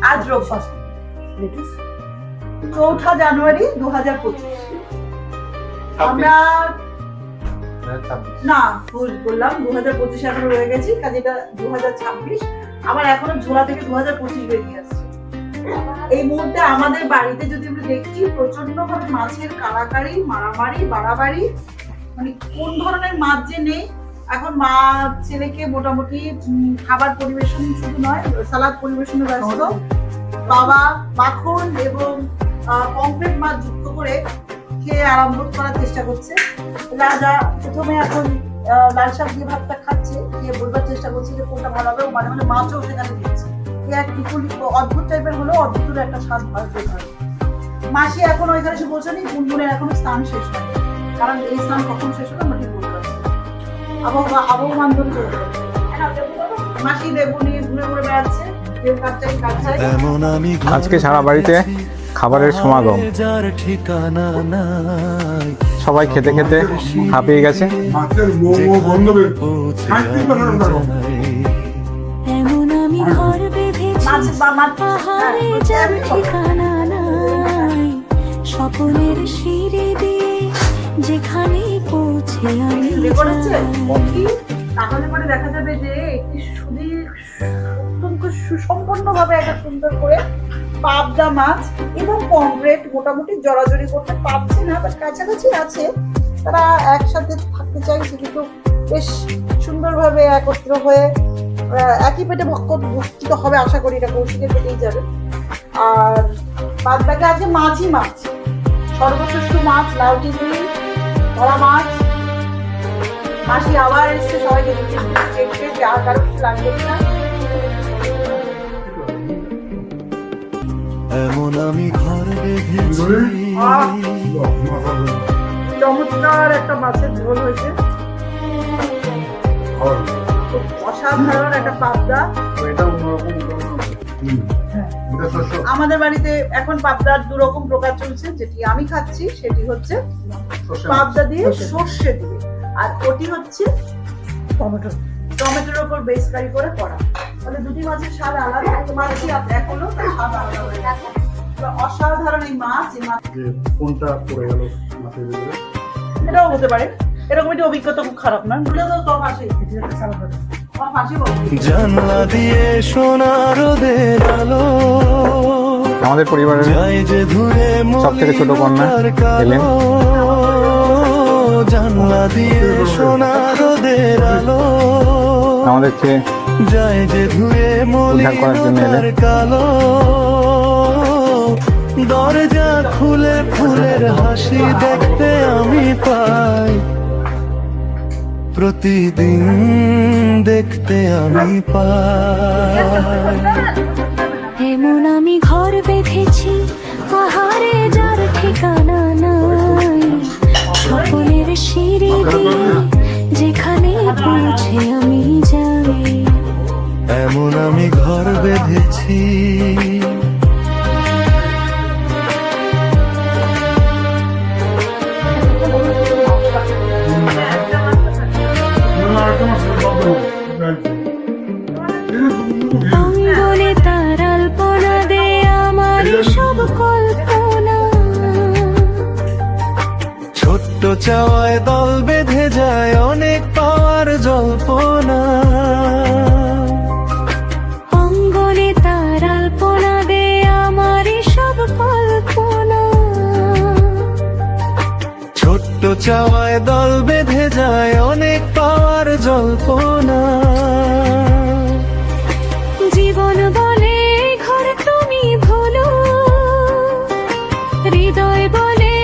আজ রোববার 4 জানুয়ারি 2025। আমরা না ভুল বললাম, 2025 এখনো রয়ে গেছি, কাজে এটা 2026। আবার এখনো ঝোলা থেকে 2025 বেরিয়ে আসছে। এই মুহূর্তে আমাদের বাড়িতে যদি আমরা দেখছি প্রচন্ড ভাবে মাছের কাড়াকাড়ি, মারামারি, বাড়াবাড়ি, মানে কোন ধরনের মাছ যে নেই। এখন মা ছেলেকে মোটামুটি খাবার পরিবেশন শুধু নয়, সালাদ পরিবেশনে ব্যস্ত। বাবা মাখন এবং পমফ্রেট মাছ যুক্ত করে খেয়ে আরম্ভ করার চেষ্টা করছে। রাজা প্রথমে এখন লাল শাক দিয়ে ভাতটা খাচ্ছে, খেয়ে বলবার চেষ্টা করছে যে কোনটা ভালো হবে। মানে মানে মাছও সেখানে দিচ্ছে। এক বিপুল অদ্ভুত টাইপের হলেও অদ্ভুত একটা স্বাদ ভালো হয়। মাসি এখন ওইখানে এসে পৌঁছানি, গুনগুনের এখনো স্নান শেষ হয়, কারণ এই স্নান কখন শেষ হবে আমরা ঠিক বলতে পারছি। আবহমান ধরে চলবে। মাসি লেবু নিয়ে ঘুরে ঘুরে বেড়াচ্ছে। আজকে সারা বাড়িতে খাবারের সমাগম, সবাই খেতে খেতে হাঁপিয়ে গেছে। স্বপ্নের সিঁড়ি দিয়ে যেখানে পৌঁছে আমি তাহলে পরে দেখা যাবে যে একটি অত্যন্ত সুসম্পন্ন ভাবে একটা সুন্দর করে পাবদা মাছ এবং পমফ্রেট মোটামুটি জড়াজড়ি করতে পারছে না, বাট কাছাকাছি আছে। তারা একসাথে থাকতে চাইছে, কিন্তু বেশ সুন্দরভাবে একত্র হয়ে একই পেটে ভক্ষিত হবে আশা করি। এটা কৌশিকের পেটেই যাবে। আর বাদ বাকি আছে মাছই মাছ, সর্বশ্রেষ্ঠ মাছ লাউ চিংড়ি, ধরা মাছ। মাসি আবার এসছে সবাইকে দেখতে, আর কারো কিছু লাগবে না। এমন আমি ঘর বেঁধেছি। চমৎকার একটা মাছের ঝোল হয়েছে, অসাধারণ একটা পাবদা। আমাদের বাড়িতে এখন পাবদার 2 রকম প্রকার চলছে। যেটি আমি খাচ্ছি সেটি হচ্ছে পাবদা দিয়ে সর্ষে দিয়ে, আর ওটি হচ্ছে টমেটোর উপর বেস কারি করে করা। মানে দুটি মাছের স্বাদ আলাদা, মাছই এক হলো তার স্বাদ আলাদা হয়ে গেছে। অসাধারণ এই মাছ। কোনটা পড়ে গেল মাছের ভিতরে এটাও হতে পারে, এরকম একটা অভিজ্ঞতা খুব খারাপ না। জানলা দিয়ে সোনা রোদের আলো, আমাদের পরিবারের সব থেকে ছোট কন্যা এলেন। জানলা দিয়ে সোনা রোদের আলো আমাদেরকে যায় যে ধুয়ে উদ্ধার করার জন্য এলেন। কালো দরজা খুলে ফুলের হাসি দেখতে আমি পাই, প্রতিদিন দেখতে আমি পাই। এমন আমি ঘর বেঁধেছি পাহাড়ে যার ঠিকানা নাই, স্বপ্নের সিঁড়ি দিয়ে যেখানে পৌঁছে আমি যাই। এমন আমি ঘর বেঁধেছি। অঙ্গনে তার আলপনা দে আমার সব কল্পনা, ছোট্ট চাওয়ায় দল বেঁধে যায় অনেক পাওয়ার জল্পনা। অঙ্গনে তার আলপনা দে আমার সব কল্পনা, ছোট্ট চাওয়ায় দল বেঁধে যায় অনেক পাওয়ার জল্পনা। জীবন বলে ঘর তুমি ভুলো, হৃদয় বলে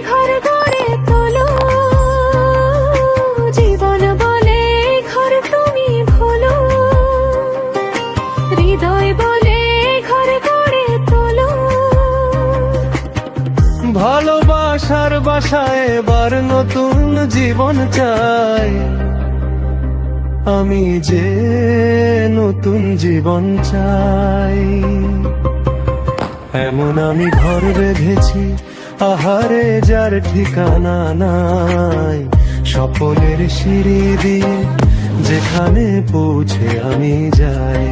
ঘর গড়ে তোলো। জীবন বলে ঘর তুমি ভুলো, হৃদয় বলে ঘর গড়ে তোলো। ভালোবাসার বাসায় এবার নতুন জীবন চাই, আমি যে নতুন জীবন চাই। এমন আমি ঘর বেঁধেছি আহারে যার ঠিকানা নাই, স্বপ্নের সিঁড়ি দিয়ে যেখানে পৌঁছে আমি যাই।